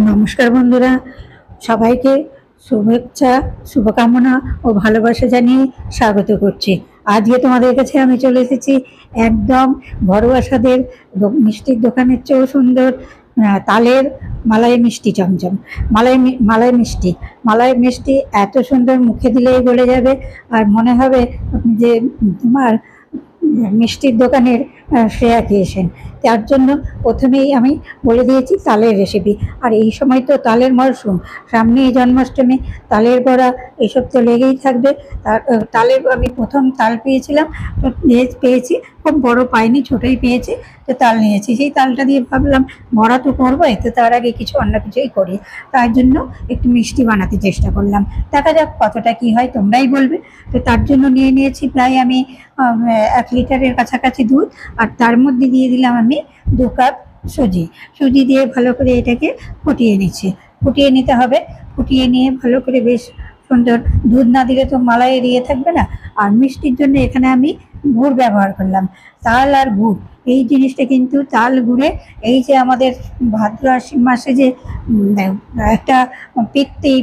নমস্কার বন্ধুরা, সবাইকে শুভেচ্ছা, শুভকামনা ও ভালোবাসা জানিয়ে স্বাগত করছি। আজকে তোমাদের কাছে আমি চলে এসেছি একদম ঘরোয়া স্বাদের মিষ্টির দোকানের চেয়েও সুন্দর তালের মালাই মিষ্টি চমচম। মালাই মিষ্টি এত সুন্দর, মুখে দিলেই গলে যাবে আর মনে হবে যে তোমার মিষ্টির দোকানের শ্রেয়া খেয়েছেন। তার জন্য প্রথমেই আমি বলে দিয়েছি তালের রেসিপি। আর এই সময় তো তালের মরশুম, সামনেই জন্মাষ্টমী, তালের বড়া এসব তো লেগেই থাকবে। তালের আমি প্রথম তাল পেয়েছিলাম, তো পেয়েছি খুব বড় পাইনি, ছোটোই পেয়েছি, তো তাল নিয়েছি। সেই তালটা দিয়ে ভাবলাম বড়া তো করবো, তো তার আগে কিছু অন্য কিছুই করি। তার জন্য একটু মিষ্টি বানাতে চেষ্টা করলাম, দেখা যাক কতটা কি হয়, তোমরাই বলবে। তো তার জন্য নিয়েছি প্রায় আমি 1 লিটারের কাছাকাছি দুধ, আর তার মধ্যে দিয়ে দিলাম আমি 2 কাপ সুজি দিয়ে ভালো করে এটাকে ফুটিয়ে নিতে হবে। ফুটিয়ে নিয়ে ভালো করে বেশ সুন্দর, দুধ না দিলে তো মালাই এড়িয়ে থাকবে না। আর মিষ্টির জন্য এখানে আমি গুড় ব্যবহার করলাম, তাল আর গুড়। এই জিনিসটা কিন্তু তাল গুড়ে, এই যে আমাদের ভাদ্র আশ্বিন মাসে যে একটা পিত্তি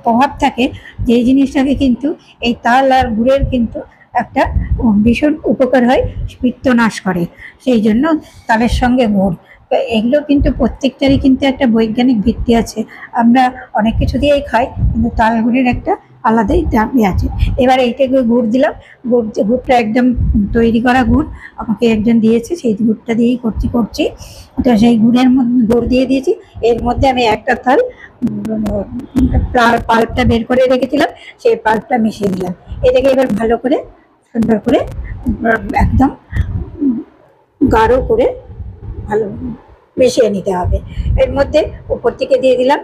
প্রভাব থাকে, যে জিনিসটাকে কিন্তু এই তাল আর গুড়ের কিন্তু একটা ভীষণ উপকার হয়, পিত্ত নাশ করে। সেই জন্য তালের সঙ্গে গুড়, এগুলো কিন্তু প্রত্যেকটারই কিন্তু একটা বৈজ্ঞানিক ভিত্তি আছে। আমরা অনেক কিছু দিয়েই খাই, কিন্তু তাল গুড়ের একটা আলাদাই দামই আছে। এবার এইটাকে গুড় দিলাম, গুড়টা একদম তৈরি করা গুড় আমাকে একজন দিয়েছে, সেই গুড়টা দিয়েই করছি। তো সেই গুড় দিয়ে দিয়েছি। এর মধ্যে আমি একটা তাল পাল্পটা বের করে রেখেছিলাম, সেই পাল্পটা মিশিয়ে দিলাম। এটাকে এবার ভালো করে সুন্দর করে একদম গাঢ় করে ভালো মিশিয়ে নিতে হবে। এর মধ্যে উপর থেকে দিয়ে দিলাম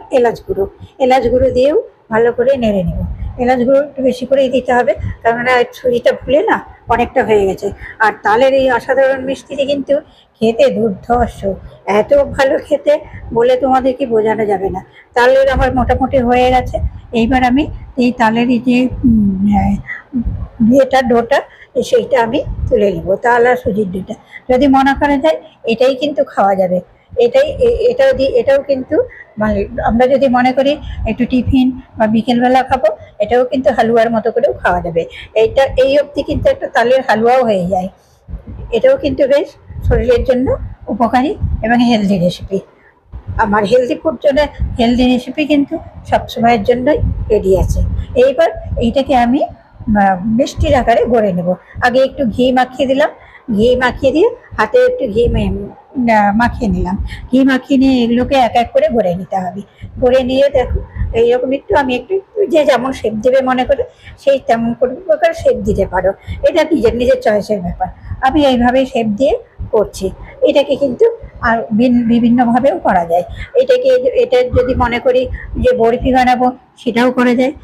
এলাচ গুঁড়ো দিয়েও ভালো করে নেড়ে নেব। এলাচ গুঁড়ো একটু বেশি করেই দিতে হবে, কেননা সুজিটা ফুলে না অনেকটা হয়ে গেছে। আর তালের এই অসাধারণ মিষ্টিটি কিন্তু খেতে দুর্ধর্ষ, এত ভালো খেতে বলে তোমাদেরকে বোঝানো যাবে না। তালের আমার মোটামুটি হয়ে গেছে। এইবার আমি এই তালের এই যে ডোটা, সেইটা আমি তুলে নেব, তাল আর সুজির ডোটা। যদি মনে করা যায় এটাই কিন্তু খাওয়া যাবে, এটাও কিন্তু মানে আমরা যদি মনে করি একটু টিফিন বা বিকেলবেলা খাবো, এটাও কিন্তু হালুয়ার মতো করেও খাওয়া যাবে। এই অবধি কিন্তু একটা তালের হালুয়াও হয়ে যায়। এটাও কিন্তু বেশ শরীরের জন্য উপকারী এবং হেলদি রেসিপি। আমার হেলদি ফুড জন্য হেলদি রেসিপি কিন্তু সবসময়ের জন্যই রেডি আছে। এইবার এইটাকে আমি মিষ্টির আকারে গড়ে নেব। আগে একটু ঘি মাখিয়ে দিলাম, ঘি মাখিয়ে দিয়ে হাতে একটু ঘি মাখিয়ে নিলাম। ঘি মাখিয়ে নিয়ে এগুলোকে এক এক করে গড়ে নিতে হবে। গড়ে নিয়ে দেখো এইরকম আমি একটু যে যেমন শেপ দেবে মনে করে, সেই তেমন কোনো প্রকার শেপ দিতে পারো। এটা নিজের চয়েসের ব্যাপার। আমি এইভাবেই শেপ দিয়ে করছি। এটাকে কিন্তু আর বিভিন্নভাবেও করা যায়। এটা যদি মনে করি যে বরফি বানাবো, সেটাও করা যায়।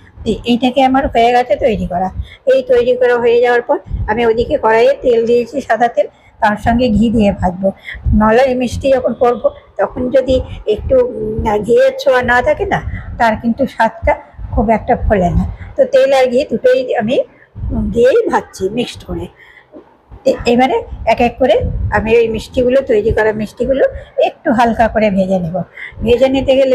এইটাকে আমার হয়ে গেছে তৈরি করা। এই তৈরি করা হয়ে যাওয়ার পর আমি ওইদিকে কড়াইয়ে তেল দিয়েছি, সাদা তেল, তার সঙ্গে ঘি দিয়ে ভাজবো। মালাই মিষ্টি যখন করবো, তখন যদি একটু ঘিয়ের ছোঁয়া না থাকে না, তার কিন্তু স্বাদটা খুব একটা ফলে না। তো তেল আর ঘি দুটোই আমি দিয়েই ভাজছি মিক্সড করে। এবারে এক এক করে আমি ওই তৈরি করা মিষ্টিগুলো একটু হালকা করে ভেজে নেব। ভেজে নিতে গেলে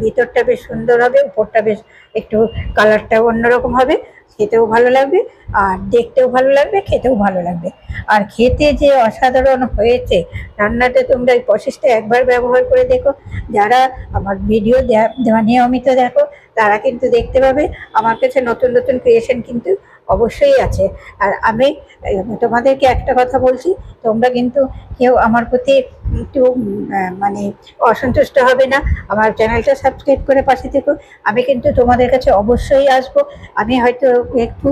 ভিতরটা বেশ সুন্দর হবে, উপরটা বেশ একটু কালারটাও অন্যরকম হবে, খেতেও ভালো লাগবে, আর দেখতেও ভালো লাগবে, খেতেও ভালো লাগবে। আর খেতে যে অসাধারণ হয়েছে রান্নাটা, তোমরা এই প্রসেসটা একবার ব্যবহার করে দেখো। যারা আমার ভিডিও নিয়মিত দেখো, তারা কিন্তু দেখতে পাবে আমার কাছে নতুন নতুন ক্রিয়েশন কিন্তু অবশ্যই আছে। আর আমি তোমাদেরকে একটা কথা বলছি, তোমরা কিন্তু কেউ আমার প্রতি একটু মানে অসন্তুষ্ট হবে না। আমার চ্যানেলটা সাবস্ক্রাইব করে পাশে থেকো। আমি কিন্তু তোমাদের কাছে অবশ্যই আসবো। আমি হয়তো একটু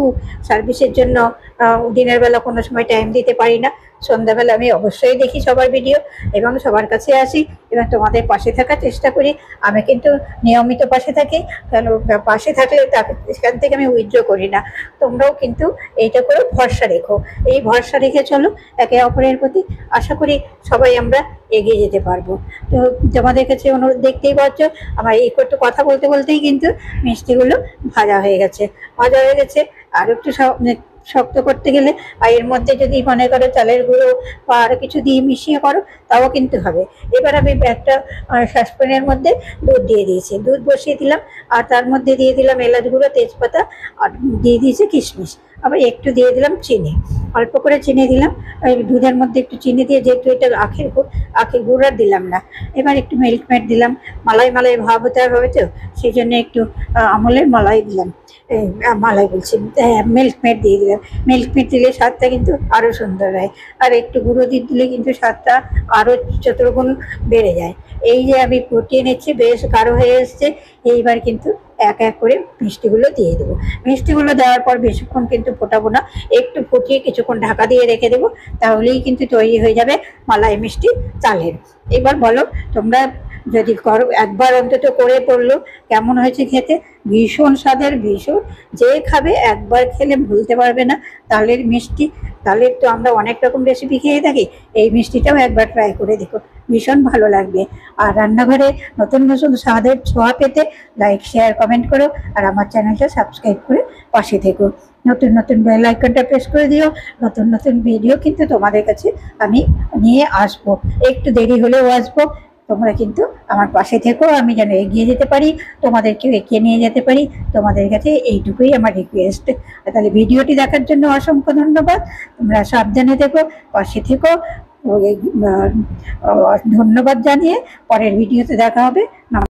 সার্ভিসের জন্য দিনের বেলা কোনো সময় টাইম দিতে পারি না, সন্ধ্যাবেলা আমি অবশ্যই দেখি সবার ভিডিও এবং সবার কাছে আসি এবং তোমাদের পাশে থাকার চেষ্টা করি। আমি কিন্তু নিয়মিত পাশে থাকি, কারণ পাশে থাকলে সেখান থেকে আমি উইথড্র করি না। তোমরাও কিন্তু এইটা করে ভরসা রেখো, এই ভরসা রেখে চলো একে অপরের প্রতি। আশা করি সবাই আমরা এগিয়ে যেতে পারবো। তো তোমাদের কাছে অনুরোধ, দেখতেই পাচ্ছ আমার এই একটু কথা বলতে বলতেই কিন্তু মিষ্টিগুলো ভাজা হয়ে গেছে। আর একটু শক্ত করতে গেলে, আর এর মধ্যে যদি মনে করো চালের গুঁড়ো বা আরো কিছু দিয়ে মিশিয়ে করো তাও কিন্তু হবে। এবার আমি একটা সসপ্যানের মধ্যে দুধ দিয়ে দিয়েছি, দুধ বসিয়ে দিলাম, আর তার মধ্যে দিয়ে দিলাম এলাচ গুঁড়ো, তেজপাতা, আর দিয়ে দিয়েছি কিশমিশ, আবার একটু দিয়ে দিলাম চিনি, অল্প করে চিনি দিলাম। দুধের মধ্যে একটু চিনি দিয়ে, যেহেতু এটা আখের গুড় আর দিলাম না, এবার একটু মিল্ক মেড দিলাম, মালাই মালাই ভাব হতে হবে তো, সেই জন্য একটু আমলের মালাই দিলাম, মালাই বলছি, মিল্ক মেড দিয়ে দিলাম। মিল্ক মেড দিলে স্বাদটা কিন্তু আরও সুন্দর হয়, আর একটু গুঁড়ো দুধ দিলে কিন্তু স্বাদটা আরও চতুর্গুণ বেড়ে যায়। এই যে আমি ফুটিয়ে নিচ্ছি, বেশ গাঢ় হয়ে এসছে। এইবার কিন্তু এক এক করে মিষ্টিগুলো দিয়ে দেবো। মিষ্টিগুলো দেওয়ার পর বেশিক্ষণ কিন্তু ফোটাবো না, একটু ফুটিয়ে কিছুক্ষণ ঢাকা দিয়ে রেখে দেবো, তাহলেই কিন্তু তৈরি হয়ে যাবে মালাই মিষ্টি চালের। এবার বলো তোমরা যদি করো, একবার অন্তত করে পড়লো কেমন হয়েছে খেতে, ভীষণ স্বাদের, ভীষণ, যে খাবে একবার খেলে ভুলতে পারবে না। তালের মিষ্টি, তালের তো আমরা অনেক রকম রেসিপি খেয়ে থাকি, এই মিষ্টিটাও একবার ট্রাই করে দেখো, ভীষণ ভালো লাগবে। আর রান্নাঘরে নতুন নতুন স্বাদের ছোঁয়া পেতে লাইক, শেয়ার, কমেন্ট করো, আর আমার চ্যানেলটা সাবস্ক্রাইব করে পাশে থেকো। নতুন নতুন বেল আইকনটা প্রেস করে দিও, নতুন নতুন ভিডিও কিন্তু তোমাদের কাছে আমি নিয়ে আসবো, একটু দেরি হলেও আসবো। তোমরা কিন্তু আমার পাশে থেকো, আমি যেন এগিয়ে যেতে পারি, তোমাদেরকেও এগিয়ে নিয়ে যেতে পারি, তোমাদের কাছে এইটুকুই আমার রিকোয়েস্ট। তাহলে ভিডিওটি দেখার জন্য অসংখ্য ধন্যবাদ। তোমরা সাবধানে থেকো, পাশে থেকো, ধন্যবাদ জানিয়ে পরের ভিডিওতে দেখা হবে।